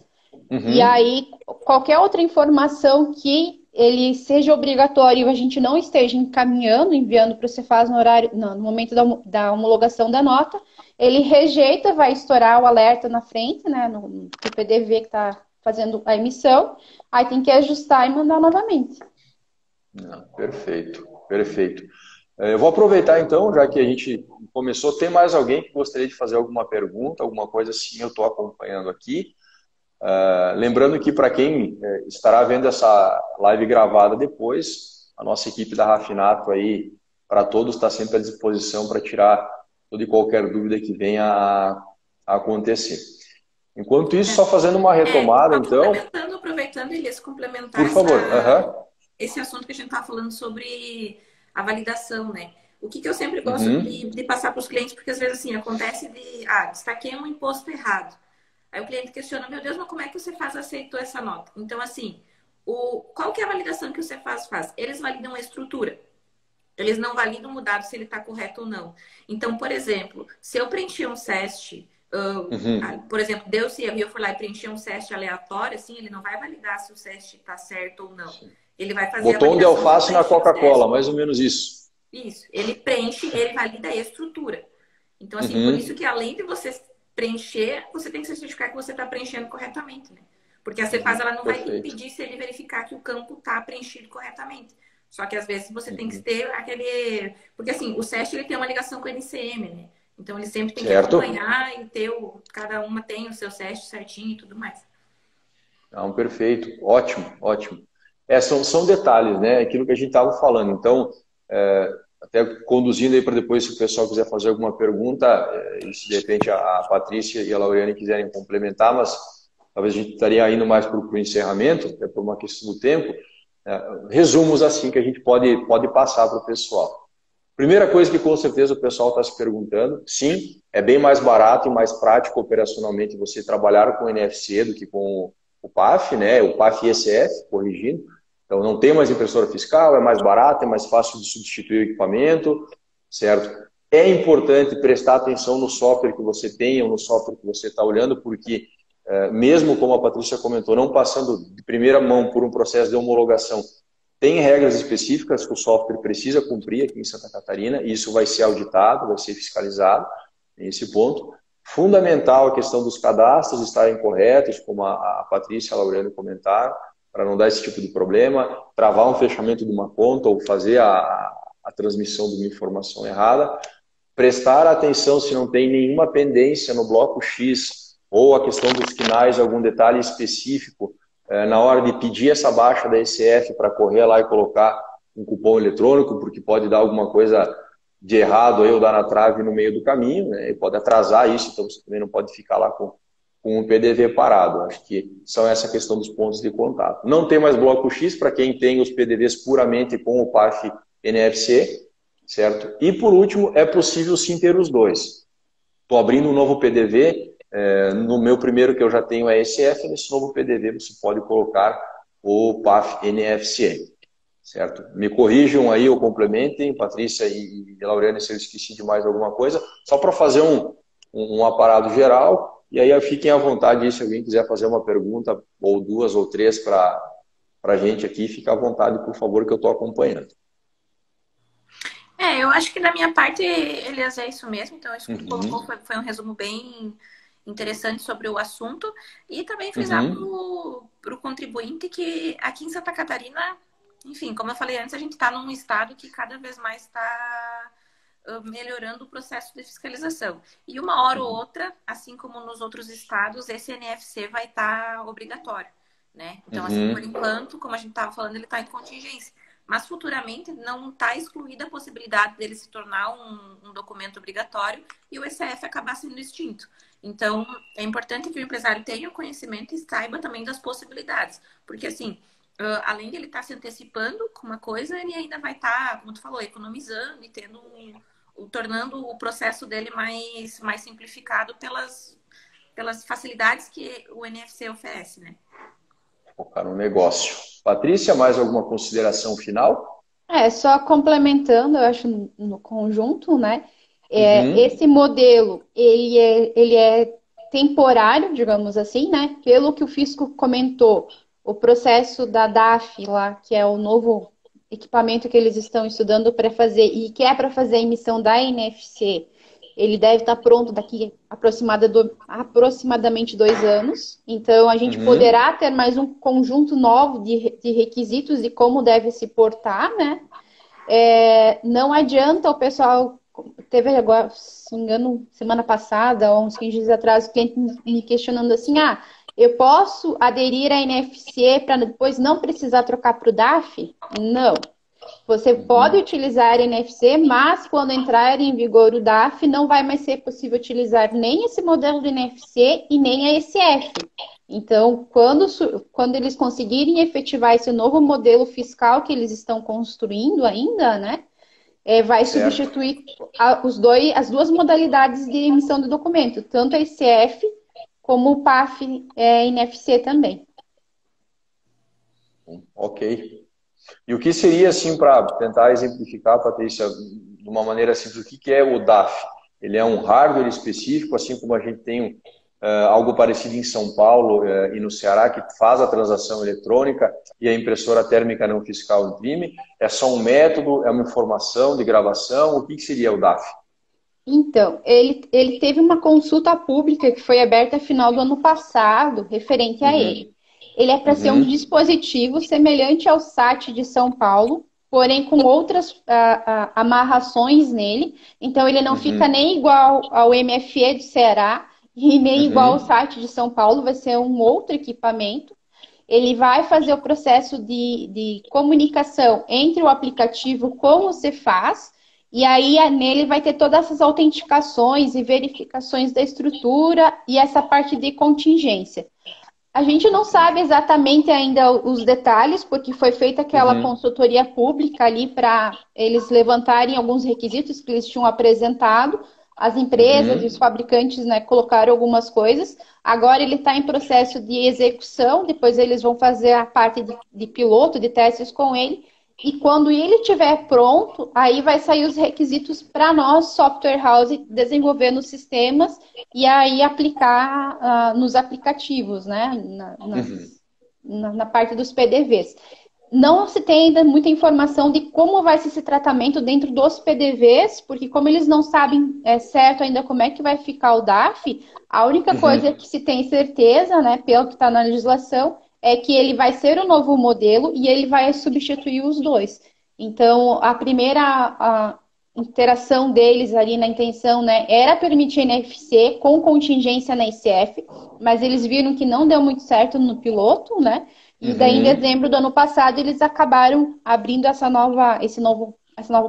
e aí qualquer outra informação que ele seja obrigatório e a gente não esteja enviando para o Cefaz no momento da homologação da nota, ele rejeita, vai estourar o alerta na frente, né, no PDV que está fazendo a emissão, aí tem que ajustar e mandar novamente. Perfeito, perfeito. Eu vou aproveitar então, já que a gente começou, tem mais alguém que gostaria de fazer alguma pergunta, alguma coisa assim, eu estou acompanhando aqui. Lembrando que para quem estará vendo essa live gravada depois, a nossa equipe da Rafinato aí, para todos, está sempre à disposição para tirar toda e qualquer dúvida que venha a acontecer. Enquanto isso, só fazendo uma retomada, então... Aproveitando, Elias, complementar por favor. esse assunto que a gente estava falando sobre a validação, né? O que eu sempre gosto de passar para os clientes, porque às vezes assim, acontece destaquei um imposto errado. Aí o cliente questiona, meu Deus, mas como é que você aceitou essa nota? Então, assim, qual que é a validação que o Cefaz faz? Eles validam a estrutura. Eles não validam o dado se ele está correto ou não. Então, por exemplo, se eu preencher um SEST, por exemplo, deu-se erro e eu fui lá e preencher um SEST aleatório, assim, ele não vai validar se o SEST está certo ou não. Ele vai fazer botão de alface na Coca-Cola, mais ou menos isso. Isso. Ele preenche, ele valida a estrutura. Então, assim, por isso que além de você preencher, você tem que certificar que você está preenchendo corretamente, né? Porque a Cefaz, ela não vai impedir se ele verificar que o campo está preenchido corretamente. Só que às vezes você tem que ter aquele... Porque assim, o SEST ele tem uma ligação com o NCM, né? Então ele sempre tem que acompanhar e ter cada uma tem o seu SEST certinho e tudo mais. Não, perfeito. Ótimo, ótimo. São detalhes, né? Aquilo que a gente estava falando. Então, até conduzindo aí para depois, se o pessoal quiser fazer alguma pergunta, e se de repente a Patrícia e a Lauriane quiserem complementar, mas talvez a gente estaria indo mais para o encerramento, até por uma questão do tempo. Resumos assim que a gente pode passar para o pessoal. Primeira coisa que com certeza o pessoal está se perguntando, sim, é bem mais barato e mais prático operacionalmente você trabalhar com o NFC do que com o PAF, né? O PAF e ECF, corrigindo. Então não tem mais impressora fiscal, é mais barato, é mais fácil de substituir o equipamento, certo? É importante prestar atenção no software que você tem ou no software que você está olhando, porque mesmo como a Patrícia comentou, não passando de primeira mão por um processo de homologação, tem regras específicas que o software precisa cumprir aqui em Santa Catarina, e isso vai ser auditado, vai ser fiscalizado nesse ponto. Fundamental a questão dos cadastros estarem corretos, como a Patrícia e a Lauriane comentaram, para não dar esse tipo de problema, travar um fechamento de uma conta ou fazer a transmissão de uma informação errada. Prestar atenção se não tem nenhuma pendência no bloco X ou a questão dos finais, algum detalhe específico, na hora de pedir essa baixa da ECF para correr lá e colocar um cupom eletrônico, porque pode dar alguma coisa de errado aí, ou dar na trave no meio do caminho, né? E pode atrasar isso, então você também não pode ficar lá com um PDV parado. Acho que são essa questão dos pontos de contato. Não tem mais bloco X para quem tem os PDVs puramente com o PAF NFC, certo? E por último, é possível sim ter os dois. Estou abrindo um novo PDV, no meu primeiro que eu já tenho é ECF, nesse novo PDV você pode colocar o PAF NFC, certo? Me corrijam aí ou complementem, Patrícia e Lauriane, se eu esqueci de mais alguma coisa, só para fazer um aparado geral, e aí fiquem à vontade, se alguém quiser fazer uma pergunta, ou duas ou três para a gente aqui, fica à vontade, por favor, que eu estou acompanhando. Eu acho que da minha parte, Elias, é isso mesmo. Então, isso que tu colocou foi um resumo bem interessante sobre o assunto. E também frisar para o contribuinte que aqui em Santa Catarina, enfim, como eu falei antes, a gente está num estado que cada vez mais está melhorando o processo de fiscalização. E uma hora ou outra, assim como nos outros estados, esse NFC vai estar obrigatório, né? Então, assim, por enquanto, como a gente estava falando, ele está em contingência. Mas futuramente não está excluída a possibilidade dele se tornar um documento obrigatório e o ECF acabar sendo extinto. Então, é importante que o empresário tenha o conhecimento e saiba também das possibilidades. Porque, assim, além de ele estar se antecipando com uma coisa, ele ainda vai estar, como tu falou, economizando e tornando o processo dele mais simplificado pelas facilidades que o NFC oferece, né? Focar no negócio. Patrícia, mais alguma consideração final? Só complementando, eu acho, no conjunto, né? Esse modelo, ele é temporário, digamos assim, né? Pelo que o Fisco comentou, o processo da DAF lá, que é o novo equipamento que eles estão estudando para fazer e que é para fazer a emissão da NFC, ele deve estar pronto daqui aproximadamente 2 anos. Então, a gente poderá ter mais um conjunto novo de requisitos de como deve se portar, né? Não adianta o pessoal... Teve agora, se não me engano, semana passada, ou uns 15 dias atrás, o cliente me questionando assim, eu posso aderir à NFC para depois não precisar trocar para o DAF? Não. Você pode utilizar a NFC, mas quando entrar em vigor o DAF, não vai mais ser possível utilizar nem esse modelo de NFC e nem a ECF. Então, quando eles conseguirem efetivar esse novo modelo fiscal que eles estão construindo ainda, né? vai Certo. substituir as duas modalidades de emissão do documento, tanto a ICF como o PAF NFC também. Ok. E o que seria, assim, para tentar exemplificar, Patrícia, de uma maneira simples, o que é o DAF? Ele é um hardware específico, assim como a gente tem algo parecido em São Paulo e no Ceará, que faz a transação eletrônica e a impressora térmica não fiscal imprime? É só um método? É uma informação de gravação? O que seria o DAF? Então, ele teve uma consulta pública que foi aberta no final do ano passado, referente a Uhum, ele. Ele é para ser um uhum, dispositivo semelhante ao SAT de São Paulo, porém com outras amarrações nele. Então, ele não fica uhum, nem igual ao MFE do Ceará e nem igual ao uhum, SAT de São Paulo, vai ser um outro equipamento. Ele vai fazer o processo de comunicação entre o aplicativo com o Cefaz, e aí nele vai ter todas essas autenticações e verificações da estrutura e essa parte de contingência. A gente não sabe entendi. exatamente ainda os detalhes, porque foi feita aquela Uhum, consultoria pública ali para eles levantarem alguns requisitos que eles tinham apresentado. As empresas e os uhum, fabricantes, né, colocaram algumas coisas. Agora ele está em processo de execução, depois eles vão fazer a parte de piloto, de testes com ele. E quando ele estiver pronto, aí vai sair os requisitos para nós, software house, desenvolver nos sistemas e aí aplicar nos aplicativos, né? uhum. Na parte dos PDVs. Não se tem ainda muita informação de como vai ser esse tratamento dentro dos PDVs, porque como eles não sabem certo ainda como é que vai ficar o DAF, a única coisa Uhum. que se tem certeza, né, pelo que está na legislação, é que ele vai ser o novo modelo e ele vai substituir os dois. Então, a primeira interação deles ali na intenção, né, era permitir NFC com contingência na ICF, mas eles viram que não deu muito certo no piloto, né? E daí, em Uhum. dezembro do ano passado, eles acabaram abrindo essa nova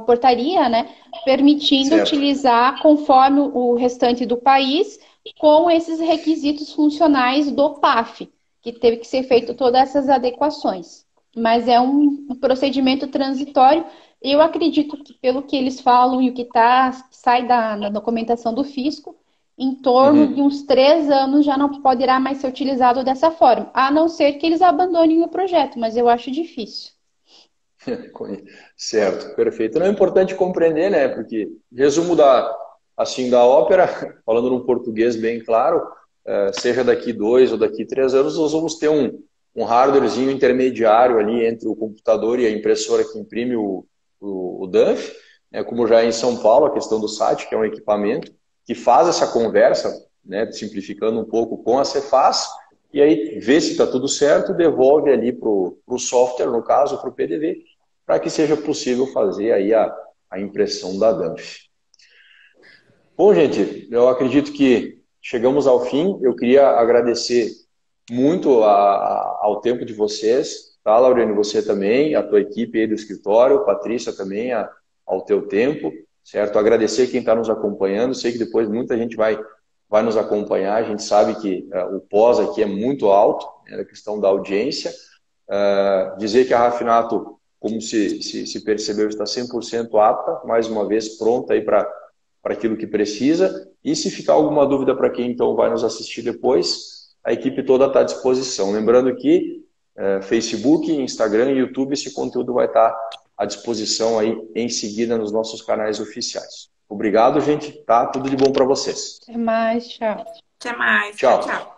portaria, né? Permitindo Certo. utilizar conforme o restante do país, com esses requisitos funcionais do PAF, que teve que ser feito todas essas adequações. Mas é um procedimento transitório. Eu acredito que, pelo que eles falam e o que sai da documentação do fisco, em torno de Uhum. uns 3 anos já não poderá mais ser utilizado dessa forma, a não ser que eles abandonem o projeto, mas eu acho difícil. Certo, perfeito. Não é importante compreender, né? Porque resumo assim da ópera, falando num português bem claro, seja daqui 2 ou daqui 3 anos, nós vamos ter um hardwarezinho intermediário ali entre o computador e a impressora que imprime o DANF, né? Como já é em São Paulo, a questão do SAT, que é um equipamento que faz essa conversa, né? Simplificando um pouco com a Cefaz, e aí vê se está tudo certo, devolve ali para o software, no caso, para o PDV, para que seja possível fazer aí a impressão da DANF. Bom, gente, eu acredito que chegamos ao fim. Eu queria agradecer muito ao tempo de vocês, tá, Lauriane? Você também, a tua equipe aí do escritório, Patrícia também, ao teu tempo, certo? Agradecer quem está nos acompanhando. Sei que depois muita gente vai nos acompanhar. A gente sabe que o pós aqui é muito alto, né, a questão da audiência. Dizer que a Rafinato, como se percebeu, está 100% apta, mais uma vez pronta aí para aquilo que precisa. E se ficar alguma dúvida para quem então vai nos assistir depois, a equipe toda está à disposição. Lembrando que Facebook, Instagram e YouTube, esse conteúdo vai estar à disposição aí em seguida nos nossos canais oficiais. Obrigado, gente. Tá? Tudo de bom para vocês. Até mais, tchau. Até mais. Tchau, Tchau.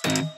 tchau.